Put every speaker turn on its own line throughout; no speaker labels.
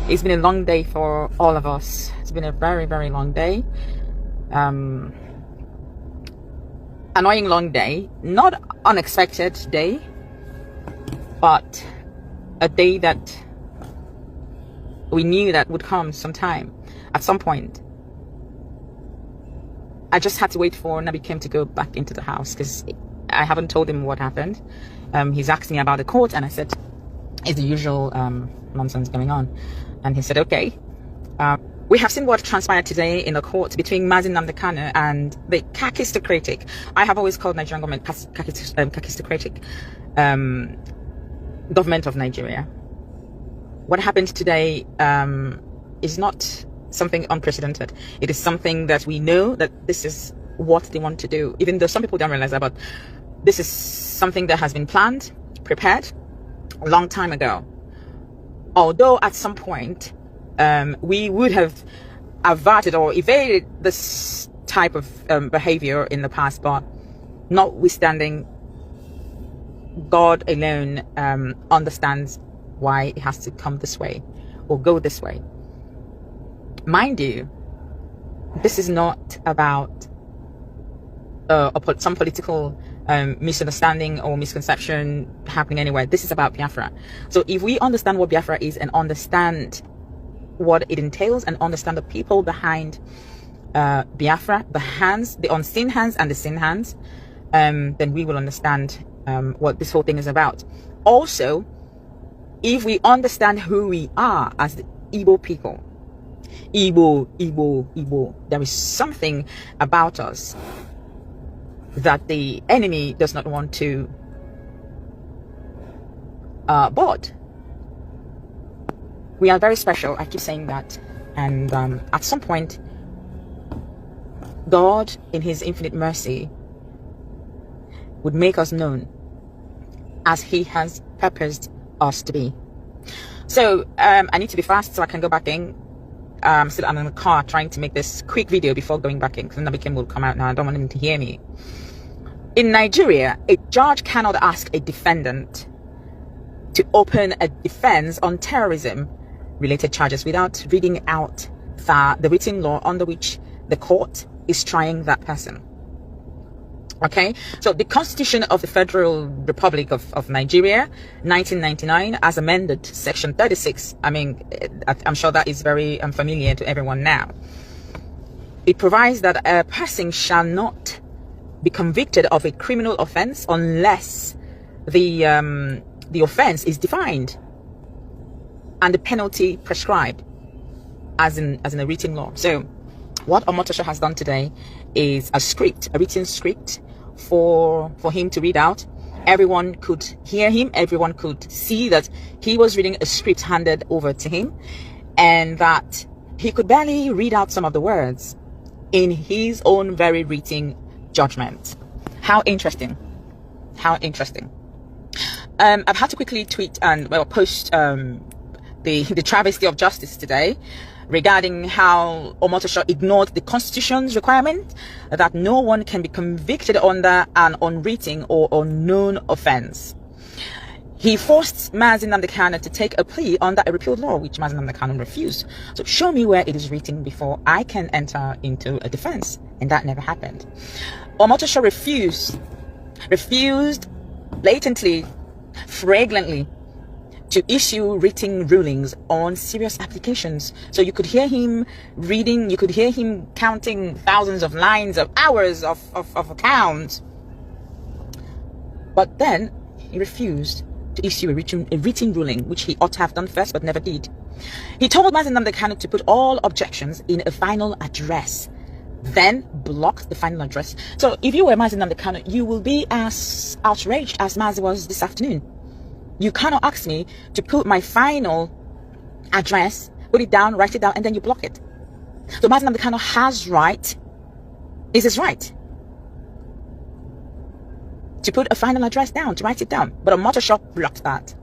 It's been a long day for all of us. It's been a very, very long day. Annoying long day, not unexpected day, but a day that we knew that would come sometime, at some point. I just had to wait for Nnamdi to go back into the house because I haven't told him what happened. He's asked me about the court, and I said, it's the usual nonsense going on. And he said, okay. We have seen what transpired today in the court between Mazi Kanu and the kakistocratic, I have always called Nigerian government kakistocratic government of Nigeria. What happened today is not something unprecedented. It is something that we know that this is what they want to do, even though some people don't realize that, but this is something that has been planned, prepared a long time ago. Although at some point we would have averted or evaded this type of behavior in the past, but notwithstanding, God alone understands why it has to come this way or go this way. Mind you, this is not about some political misunderstanding or misconception happening anywhere. This is about Biafra. So if we understand what Biafra is and understand what it entails and understand the people behind Biafra, the unseen hands and the seen hands, then we will understand what this whole thing is about. Also, if we understand who we are as the Igbo people, Igbo, there is something about us that the enemy does not want to board. We are very special. I keep saying that. And at some point, God, in his infinite mercy, would make us known as he has purposed us to be. So I need to be fast so I can go back in. I'm in the car trying to make this quick video before going back in because Nnamdi will come out now. I don't want him to hear me. In Nigeria, a judge cannot ask a defendant to open a defense on terrorism related charges without reading out the written law under which the court is trying that person. Okay, so the Constitution of the Federal Republic of Nigeria, 1999, as amended, Section 36. I mean, I'm sure that is very familiar to everyone now. It provides that a person shall not be convicted of a criminal offense unless the offense is defined and the penalty prescribed as in a written law. So what Omotosho has done today is a written script for him to read out. Everyone could hear him, everyone could see that he was reading a script handed over to him, and that he could barely read out some of the words in his own very written judgment. How interesting. How interesting. I've had to quickly tweet and post the travesty of justice today regarding how Omotosho ignored the Constitution's requirement that no one can be convicted under an unwritten or unknown offense. He forced Mazi Kanu to take a plea under a repealed law, which Mazi Kanu refused. So show me where it is written before I can enter into a defense. And that never happened. Omotosho refused blatantly, flagrantly, to issue written rulings on serious applications. So you could hear him reading, you could hear him counting thousands of lines of hours of accounts. But then he refused to issue a written ruling, which he ought to have done first, but never did. He told Mazi Kanu to put all objections in a final address, then blocked the final address. So if you were Mazi Kanu, you will be as outraged as Mazi was this afternoon. You cannot ask me to put my final address, put it down, write it down, and then you block it. So Mazi Kanu has right, is his right, to put a final address down, to write it down. But Omotosho blocked that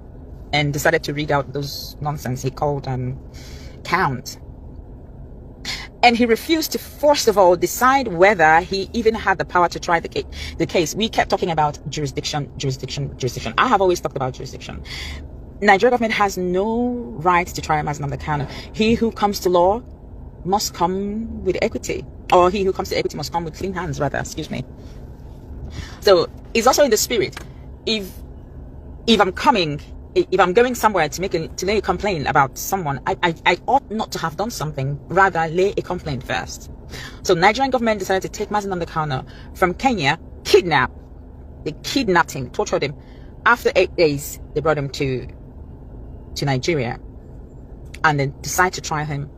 and decided to read out those nonsense he called count. And he refused to, first of all, decide whether he even had the power to try the case. We kept talking about jurisdiction. I have always talked about jurisdiction. Nigeria government has no right to try Mazi Nnamdi Kanu. He who comes to law must come with equity, or he who comes to equity must come with clean hands, rather, excuse me. So it's also in the spirit. If I'm going somewhere to lay a complaint about someone, I ought not to have done something, rather lay a complaint first. So Nigerian government decided to take Mazi Nnamdi Kanu from Kenya, they kidnapped him, tortured him. After 8 days, they brought him to Nigeria, and then decided to try him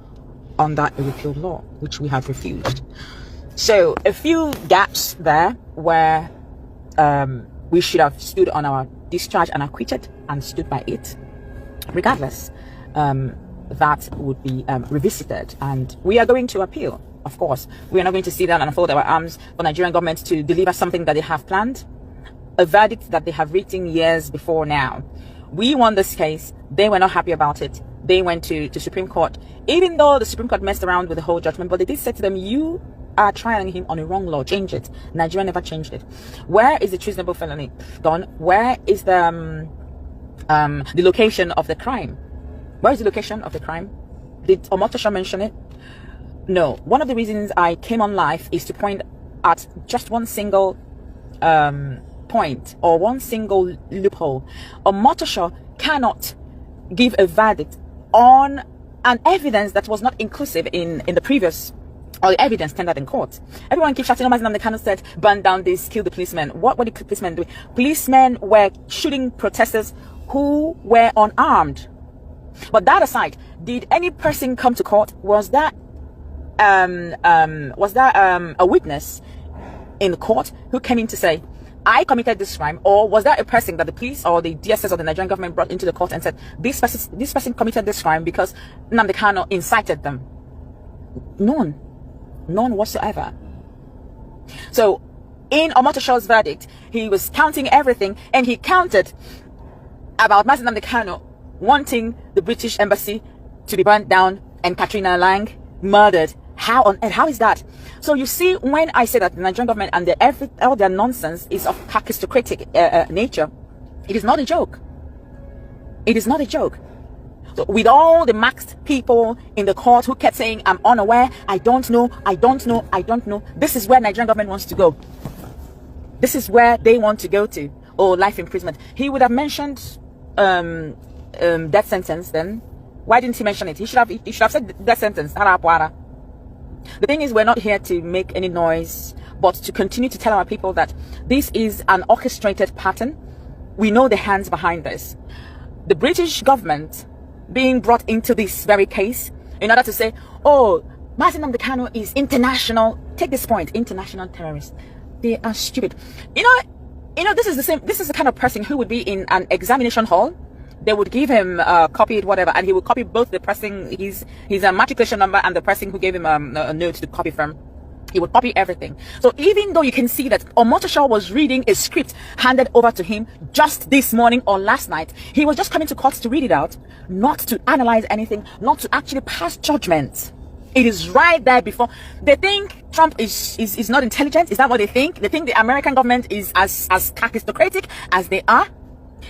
under a repealed law, which we have refused. So a few gaps there where we should have stood on our discharge and acquitted and stood by it. Regardless, that would be revisited, and we are going to appeal. Of course, we are not going to sit down and fold our arms for Nigerian government to deliver something that they have planned, a verdict that they have written years before now. We won this case. They were not happy about it. They went to Supreme Court, even though the Supreme Court messed around with the whole judgment, but they did say to them, you are trying him on a wrong law, change it. Nigeria never changed it. Where is the treasonable felony gone? Where is the location of the crime? Where is the location of the crime? Did Omotosho mention it? No. One of the reasons I came on live is to point at just one single point, or one single loophole. Omotosho cannot give a verdict on an evidence that was not inclusive in the previous, or the evidence tendered in court. Everyone keeps shouting, Mazi Nnamdi Kanu said, burn down this, kill the policemen. What were the policemen doing? Policemen were shooting protesters who were unarmed. But that aside, did any person come to court? Was that a witness in the court who came in to say, I committed this crime? Or was that a person that the police or the DSS or the Nigerian government brought into the court and said, this person committed this crime because Nnamdi Kanu incited them? None whatsoever. So in Omotosho's verdict, he was counting everything, and he counted about Mazi Nnamdi Kanu wanting the British embassy to be burnt down and Katrina Lang murdered. How on earth? How is that? So you see, when I say that the Nigerian government and all their nonsense is of kakistocratic nature, it is not a joke. It is not a joke. So with all the maxed people in the court who kept saying, I'm unaware, I don't know, this is where Nigerian government wants to go. This is where they want to go to. Or life imprisonment. He would have mentioned death sentence then. Why didn't he mention it? He should have said death sentence. The thing is, we're not here to make any noise, but to continue to tell our people that this is an orchestrated pattern. We know the hands behind this. The British government being brought into this very case in order to say, oh, Mazi Nnamdi Kanu is international. Take this point, international terrorist. They are stupid. You know, this is the kind of person who would be in an examination hall. They would give him copied whatever, and he would copy both the person, his matriculation number, and the person who gave him a note to copy from. He would copy everything. So even though you can see that Omotosho was reading a script handed over to him just this morning or last night, he was just coming to court to read it out, not to analyze anything, not to actually pass judgment. It is right there before. They think Trump is not intelligent. Is that what they think? They think the American government is as kakistocratic as they are.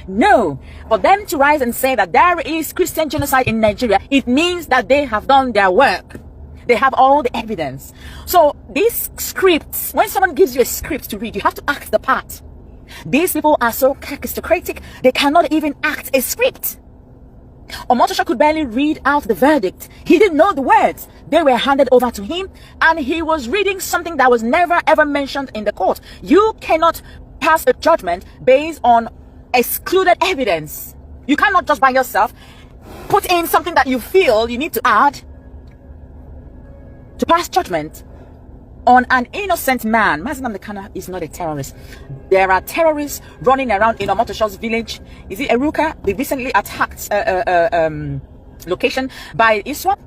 No, for them to rise and say that there is Christian genocide in Nigeria, it means that they have done their work. They have all the evidence. So these scripts, when someone gives you a script to read, you have to act the part. These people are so kakistocratic, they cannot even act a script. Omotosho could barely read out the verdict. He didn't know the words. They were handed over to him, and he was reading something that was never ever mentioned in the court. You cannot pass a judgment based on excluded evidence. You cannot just by yourself put in something that you feel you need to add to pass judgment on an innocent man. Mazi Nnamdi Kanu is not a terrorist. There are terrorists running around in Omotosho's village. Is it Eruka? They recently attacked location by ISWAP.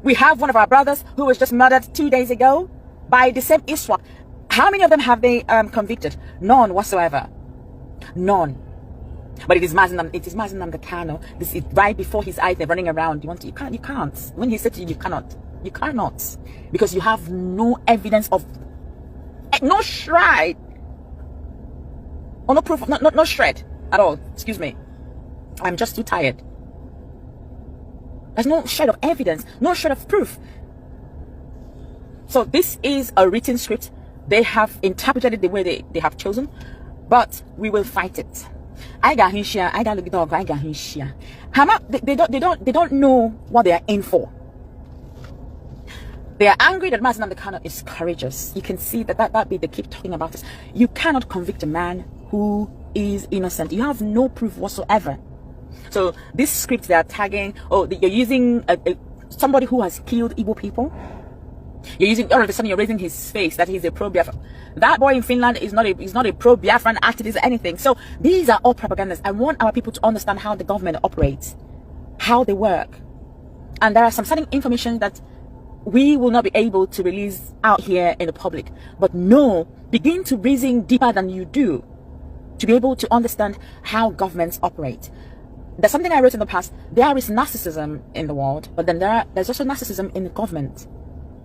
We have one of our brothers who was just murdered 2 days ago by the same ISWAP. How many of them have they convicted? None whatsoever. None. But it is Mazi Nnamdi Kanu. This is right before his eyes. They're running around. You can't. When he said to you, you cannot. You cannot, because you have no evidence of, no shred, or no proof, no shred at all. Excuse me. I'm just too tired. There's no shred of evidence, no shred of proof. So this is a written script. They have interpreted it the way they have chosen, but we will fight it. I got his share. I got the dog. I got his share. They don't know what they are in for. They are angry that Mazi Nnamdi Kanu is courageous. You can see that bit they keep talking about this. You cannot convict a man who is innocent. You have no proof whatsoever. So this script they are tagging, oh, you're using somebody who has killed Igbo people. You're using, all of a sudden you're raising his face that he's a pro-Biafran. That boy in Finland is not a pro-Biafran activist or anything. So these are all propagandas. I want our people to understand how the government operates, how they work. And there are some certain information that we will not be able to release out here in the public. But no, begin to reason deeper than you do to be able to understand how governments operate. There's something I wrote in the past. There is narcissism in the world, but then there's also narcissism in the government.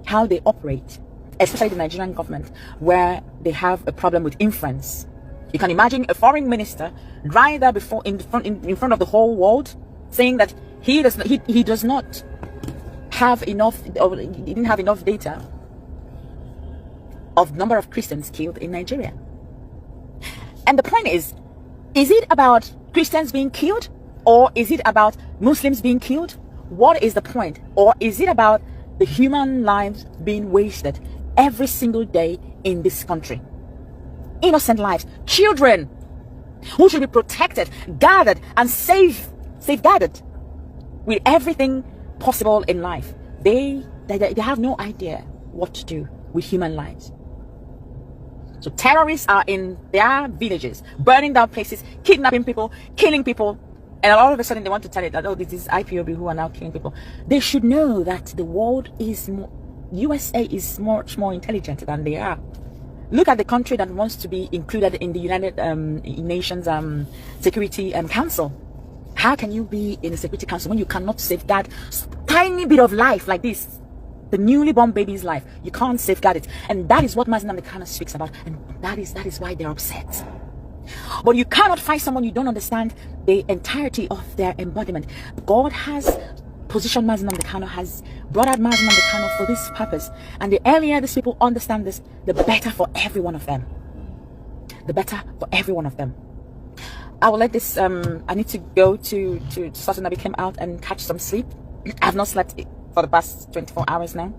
How they operate, especially the Nigerian government, where they have a problem with influence. You can imagine a foreign minister right there before in front of the whole world saying that he does not have enough, or he didn't have enough data of number of Christians killed in Nigeria. And the point is it about Christians being killed, or is it about Muslims being killed? What is the point? Or is it about the human lives being wasted every single day in this country? Innocent lives, children who should be protected, guarded, and safeguarded with everything possible in life. They have no idea what to do with human lives. So terrorists are in their villages, burning down places, kidnapping people, killing people. And all of a sudden they want to tell it that, oh, this is IPOB who are now killing people. They should know that the world is more, USA is much more intelligent than they are. Look at the country that wants to be included in the United Nations Security Council. How can you be in the Security Council when you cannot safeguard tiny bit of life like this? The newly born baby's life. You can't safeguard it. And that is what Mazi Nnamdi Kanu speaks about. And that is why they're upset. But you cannot find someone you don't understand the entirety of their embodiment. God has positioned Mazi Nnamdi Kanu, has brought out Mazi Nnamdi Kanu for this purpose. And the earlier these people understand this, the better for every one of them. The better for every one of them. I will let this, I need to go to Sultan Nabi came out and catch some sleep. I have not slept for the past 24 hours now.